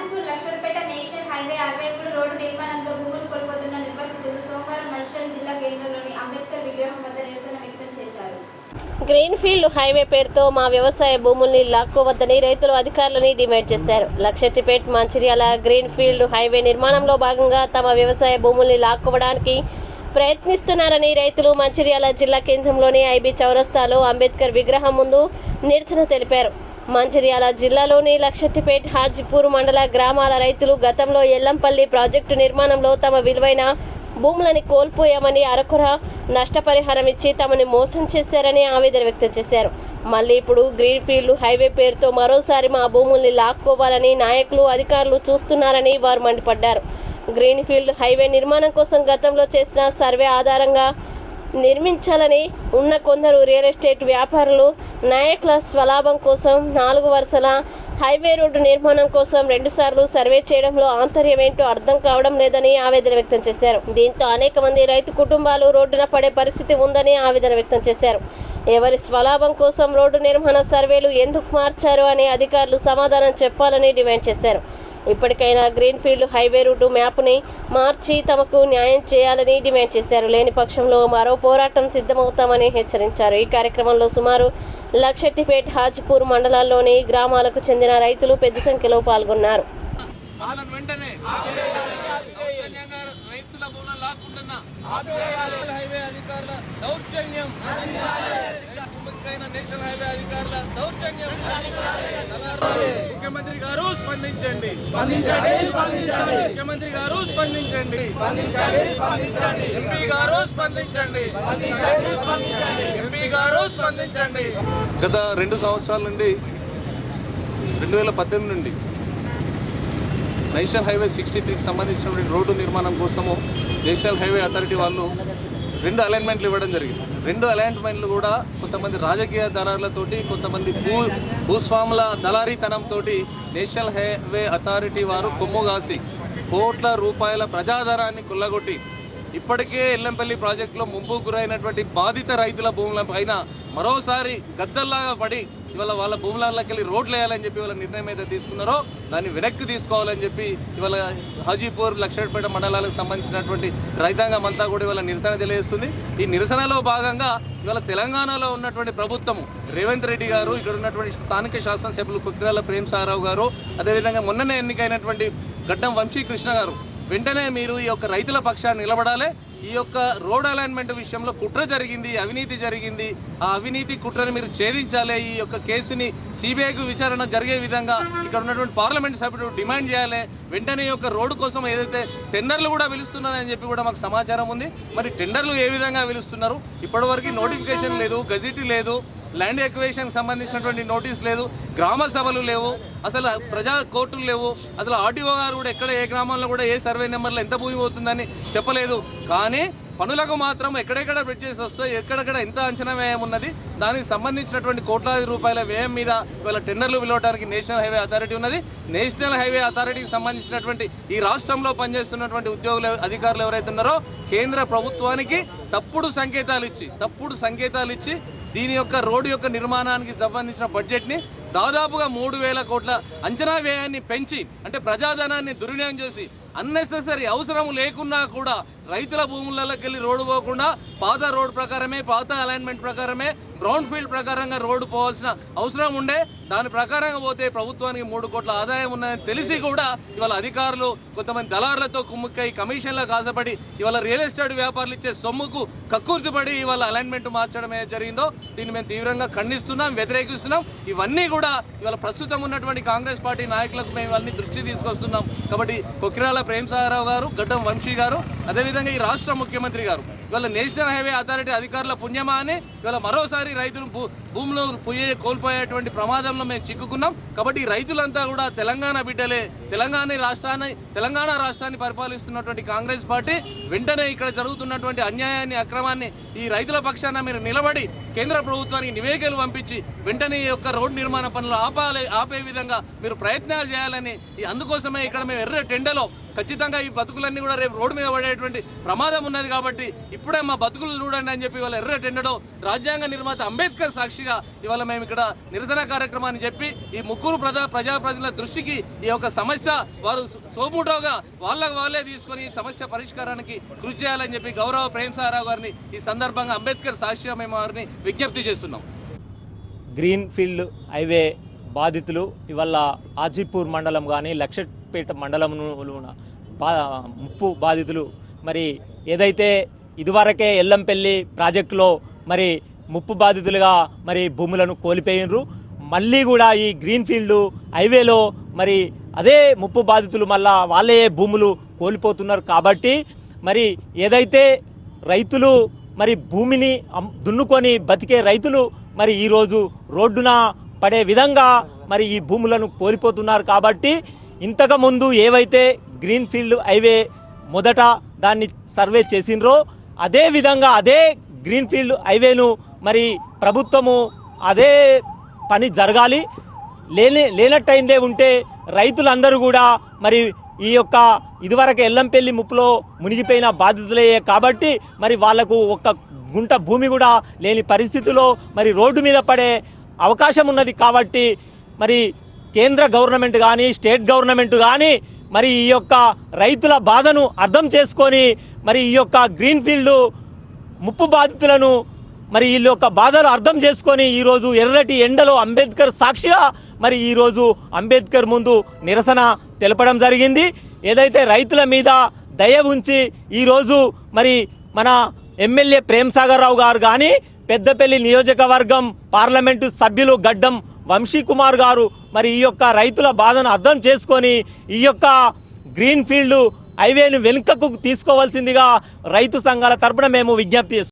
Hajipur Luxettipet national highway 63 road నిర్మాణంలో భూములు కోల్పోతున్న నిర్వాసితులు సోమవారం మల్షల్ జిల్లా కేంద్రంలోని అంబేద్కర్ విగ్రహం వద్ద నిరసన వ్యక్తం చేశారు. గ్రీన్ఫీల్డ్ హైవే పేరుతో మా వ్యవసాయ భూముల్ని లాక్కోవద్దని రైతులు అధికారులని డిమాండ్ చేశారు. లక్షట్టిపేట్ మంచిర్యాల గ్రీన్ఫీల్డ్ హైవే నిర్మాణంలో భాగంగా తమ వ్యవసాయ భూముల్ని లాక్కోవడానికి ప్రయత్నిస్తున్నారని రైతులు మంచిర్యాల జిల్లా కేంద్రంలోని ఐబీ చౌరస్తాలో అంబేద్కర్ విగ్రహం ముందు నిరసన తెలిపారు. మంచిర్యాల జిల్లాలోని లక్షట్టిపేట్ హాజీపూర్ మండల గ్రామాల రైతులు గతంలో ఎల్లంపల్లి ప్రాజెక్టు నిర్మాణంలో తమ విలువైన భూములని కోల్పోయామని అరకొర నష్టపరిహారం ఇచ్చి తమని మోసం చేశారని ఆవేదన వ్యక్తం చేశారు. మళ్ళీ ఇప్పుడు గ్రీన్ఫీల్డ్ హైవే పేరుతో మరోసారి మా భూముల్ని లాక్కోవాలని నాయకులు అధికారులు చూస్తున్నారని వారు మండిపడ్డారు. గ్రీన్ఫీల్డ్ హైవే నిర్మాణం కోసం గతంలో చేసిన సర్వే ఆధారంగా నిర్మించాలని ఉన్న కొందరు రియల్ ఎస్టేట్ వ్యాపారులు నాయకుల స్వలాభం కోసం 4 వరుసల హైవే రోడ్డు నిర్మాణం కోసం 2 సార్లు సర్వే చేయడంలో ఆంతర్యం ఏంటో అర్థం కావడం లేదని ఆవేదన వ్యక్తం చేశారు. దీంతో అనేక మంది రైతు కుటుంబాలు రోడ్డున పడే పరిస్థితి ఉందని ఆవేదన వ్యక్తం చేశారు. ఎవరి స్వలాభం కోసం రోడ్డు నిర్మాణ సర్వేలు ఎందుకు మార్చారు అని అధికారులు సమాధానం చెప్పాలని డిమాండ్ చేశారు. ఇప్పటికైనా గ్రీన్ఫీల్డ్ హైవే రూటు మ్యాప్ని మార్చి తమకు న్యాయం చేయాలని డిమాండ్ చేశారు. లేని పక్షంలో మరో పోరాటం సిద్ధమవుతామని హెచ్చరించారు. ఈ కార్యక్రమంలో సుమారు లక్షట్టిపేట్ హాజీపూర్ మండలాల్లోని గ్రామాలకు చెందిన రైతులు పెద్ద సంఖ్యలో పాల్గొన్నారు. ముఖ్యమంత్రి గారు స్పందించండి, ముఖ్యమంత్రి గారు స్పందించండి, ఎంపీ గారు స్పందించండి, ఎంపీ గారు స్పందించండి. గత 2 సంవత్సరాల నుండి 2018 నుండి నేషనల్ హైవే 63కి సంబంధించినటువంటి రోడ్డు నిర్మాణం కోసము నేషనల్ హైవే అథారిటీ వాళ్ళు 2 అలైన్మెంట్లు ఇవ్వడం జరిగింది. 2 అలైన్మెంట్లు కూడా కొంతమంది రాజకీయ దళారులతోటి, కొంతమంది భూస్వాముల దళారీతనంతో నేషనల్ హైవే అథారిటీ వారు కొమ్ముగాసి కోట్ల రూపాయల ప్రజాధనాన్ని కొల్లగొట్టి ఇప్పటికే ఎల్లంపల్లి ప్రాజెక్టులో ముంపుకు గురైనటువంటి బాధిత రైతుల భూముల పైన మరోసారి గద్దల్లాగా పడి ఇవాళ వాళ్ళ భూములకి వెళ్ళి రోడ్లు వేయాలని చెప్పి వాళ్ళ నిర్ణయం అయితే తీసుకున్నారో దాన్ని వెనక్కి తీసుకోవాలని చెప్పి ఇవాళ హాజీపూర్ లక్షట్పేట మండలాలకు సంబంధించినటువంటి రైతాంగం అంతా కూడా ఇవాళ నిరసన తెలియజేస్తుంది. ఈ నిరసనలో భాగంగా ఇవాళ తెలంగాణలో ఉన్నటువంటి ప్రభుత్వము రేవంత్ రెడ్డి గారు, ఇక్కడ ఉన్నటువంటి స్థానిక శాసనసభ్యులు కొక్కిరాల ప్రేమసాగరరావు గారు, అదేవిధంగా మొన్ననే ఎన్నికైనటువంటి గడ్డం వంశీకృష్ణ గారు వెంటనే మీరు ఈ యొక్క రైతుల పక్షాన్ని నిలబడాలి. ఈ యొక్క రోడ్ అలైన్మెంట్ విషయంలో కుట్ర జరిగింది, అవినీతి జరిగింది. ఆ అవినీతి కుట్రని మీరు ఛేదించాలి. ఈ యొక్క కేసుని సిబిఐకి విచారణ జరిగే విధంగా ఇక్కడ ఉన్నటువంటి పార్లమెంట్ సభ్యుడు డిమాండ్ చేయాలి. వెంటనే ఈ యొక్క రోడ్డు కోసం ఏదైతే టెండర్లు కూడా పిలుస్తున్నారని చెప్పి కూడా మాకు సమాచారం ఉంది. మరి టెండర్లు ఏ విధంగా పిలుస్తున్నారు? ఇప్పటివరకు నోటిఫికేషన్ లేదు, గజెట్ లేదు, ల్యాండ్ ఎక్వేషన్ సంబంధించినటువంటి నోటీస్ లేదు, గ్రామ సభలు లేవు, అసలు ప్రజా కోర్టులు లేవు, అసలు ఆర్టీఓ గారు కూడా ఎక్కడ ఏ గ్రామంలో కూడా ఏ సర్వే నెంబర్లో ఎంత భూమి పోతుందని చెప్పలేదు. కానీ పనులకు మాత్రం ఎక్కడెక్కడ బ్రిడ్జెస్ వస్తాయి, ఎక్కడెక్కడ ఎంత అంచనా వ్యయం ఉన్నది, దానికి సంబంధించినటువంటి కోట్లాది రూపాయల వ్యయం మీద ఇవాళ టెండర్లు పిలవడానికి నేషనల్ హైవే అథారిటీ ఉన్నది. నేషనల్ హైవే అథారిటీకి సంబంధించినటువంటి ఈ రాష్ట్రంలో పనిచేస్తున్నటువంటి ఉద్యోగులు, అధికారులు ఎవరైతే ఉన్నారో కేంద్ర ప్రభుత్వానికి తప్పుడు సంకేతాలు ఇచ్చి దీని యొక్క రోడ్డు యొక్క నిర్మాణానికి సంబంధించిన బడ్జెట్ని దాదాపుగా 3,000 కోట్ల అంచనా వ్యయాన్ని పెంచి, అంటే ప్రజాధనాన్ని దుర్వినియోగం చేసి అన్నెసెసరీ అవసరం లేకున్నా కూడా రైతుల భూములలోకి వెళ్ళి రోడ్డు పోకుండా పాత రోడ్ ప్రకారమే, పాత అలైన్మెంట్ ప్రకారమే, గ్రౌండ్ ఫీల్డ్ ప్రకారంగా రోడ్డు పోవాల్సిన అవసరం ఉండే. దాని ప్రకారంగా పోతే ప్రభుత్వానికి 3 కోట్ల ఆదాయం ఉన్నదని తెలిసి కూడా ఇవాళ అధికారులు కొంతమంది దళారులతో కుమ్ముక్కై కమిషన్లకు ఆశపడి ఇవాళ రియల్ ఎస్టేట్ వ్యాపారులు ఇచ్చే సొమ్ముకు కక్కుర్తిపడి ఇవాళ అలైన్మెంట్ మార్చడం ఏది జరిగిందో దీన్ని మేము తీవ్రంగా ఖండిస్తున్నాం, వ్యతిరేకిస్తున్నాం. ఇవన్నీ కూడా ఇవాళ ప్రస్తుతం ఉన్నటువంటి కాంగ్రెస్ పార్టీ నాయకులకు మేము ఇవన్నీ దృష్టి తీసుకొస్తున్నాం. కాబట్టి కొక్కిరాల ప్రేమసాగరరావు గారు, గడ్డం వంశీ గారు, అదేవిధంగా ఈ రాష్ట్ర ముఖ్యమంత్రి గారు ఇవాళ నేషనల్ హైవే అథారిటీ అధికారుల పుణ్యమా అని ఇవాళ మరోసారి రైతులు భూములు కోల్పోయేటువంటి ప్రమాదంలో మేము చిక్కుకున్నాం. కాబట్టి రైతులంతా కూడా తెలంగాణ బిడ్డలే. తెలంగాణ రాష్ట్రాన్ని పరిపాలిస్తున్నటువంటి కాంగ్రెస్ పార్టీ వెంటనే ఇక్కడ జరుగుతున్నటువంటి అన్యాయాన్ని, అక్రమాన్ని ఈ రైతుల పక్షాన మీరు నిలబడి కేంద్ర ప్రభుత్వానికి నివేదికలు పంపించి వెంటనే ఈ యొక్క రోడ్డు నిర్మాణ పనులు ఆపే విధంగా మీరు ప్రయత్నాలు చేయాలని అందుకోసమే ఇక్కడ మేము ఎర్ర టెండలో ఖచ్చితంగా ఈ బతుకులన్నీ కూడా రేపు రోడ్డు మీద పడేటువంటి ప్రమాదం ఉన్నది కాబట్టి ఇప్పుడే మా బతుకులు చూడండి అని చెప్పి ఇవాళ ఎర్ర టెండలో రాజ్యాంగ నిర్మాత అంబేద్కర్ సాక్షిగా ఇవాళ మేము ఇక్కడ నిరసన కార్యక్రమాన్ని చెప్పి ఈ ముగ్గురు ప్రజాప్రతినిధుల దృష్టికి ఈ యొక్క సమస్య వారు సోముటోగా వాళ్ళే తీసుకొని ఈ సమస్య పరిష్కారానికి కృషి చేయాలని చెప్పి గౌరవ ప్రేమసారావు గారిని ఈ సందర్భంగా అంబేద్కర్ సాక్షిగా మేము వారిని విజ్ఞప్తి చేస్తున్నాం. గ్రీన్ ఫీల్డ్ హైవే బాధితులు ఇవాళ ఆజిపూర్ మండలం కానీ లక్షపేట మండలంలో ముప్పు బాధితులు మరి ఏదైతే ఇదివరకే ఎల్లంపల్లి ప్రాజెక్టులో మరి ముప్పు బాధితులుగా మరి భూములను కోల్పోయినరు, మళ్ళీ కూడా ఈ గ్రీన్ ఫీల్డ్ హైవేలో మరి అదే ముప్పు బాధితులు మళ్ళా వాళ్ళే భూములు కోల్పోతున్నారు. కాబట్టి మరి ఏదైతే రైతులు మరి భూమిని దున్నుకొని బతికే రైతులు మరి ఈరోజు రోడ్డున పడే విధంగా మరి ఈ భూములను కోల్పోతున్నారు. కాబట్టి ఇంతకుముందు ఏవైతే గ్రీన్ ఫీల్డ్ హైవే మొదట దాన్ని సర్వే చేసిండ్రో అదే విధంగా అదే గ్రీన్ ఫీల్డ్ హైవేను మరి ప్రభుత్వము అదే పని జరగాలి. లేనట్టయిందే ఉంటే రైతులందరూ కూడా మరి ఈ యొక్క ఇదివరకు ఎల్లంపల్లి ముప్పులో మునిగిపోయిన బాధితులయ్యే కాబట్టి మరి వాళ్లకు ఒక్క గుంట భూమి కూడా లేని పరిస్థితిలో మరి రోడ్డు మీద పడే అవకాశం ఉన్నది. కాబట్టి మరి కేంద్ర గవర్నమెంట్ కానీ స్టేట్ గవర్నమెంట్ కానీ మరి ఈ యొక్క రైతుల బాధను అర్థం చేసుకొని మరి ఈ యొక్క గ్రీన్ ఫీల్డ్ ముప్పు బాధితులను మరి వీళ్ళ యొక్క బాధలు అర్థం చేసుకొని ఈరోజు ఎర్రటి ఎండలో అంబేద్కర్ సాక్షిగా మరి ఈరోజు అంబేద్కర్ ముందు నిరసన తెలపడం జరిగింది. ఏదైతే రైతుల మీద దయ ఉంచి ఈరోజు మరి మన ఎమ్మెల్యే ప్రేమసాగర్ రావు గారు కానీ పెద్దపల్లి నియోజకవర్గం పార్లమెంటు సభ్యులు గడ్డం వంశీకుమార్ గారు మరి ఈ యొక్క రైతుల బాధను అర్థం చేసుకొని ఈ యొక్క గ్రీన్ ఫీల్డ్ హైవేను వెనుకకు తీసుకోవాల్సిందిగా రైతు సంఘాల తరపున మేము విజ్ఞప్తి చేస్తున్నాం.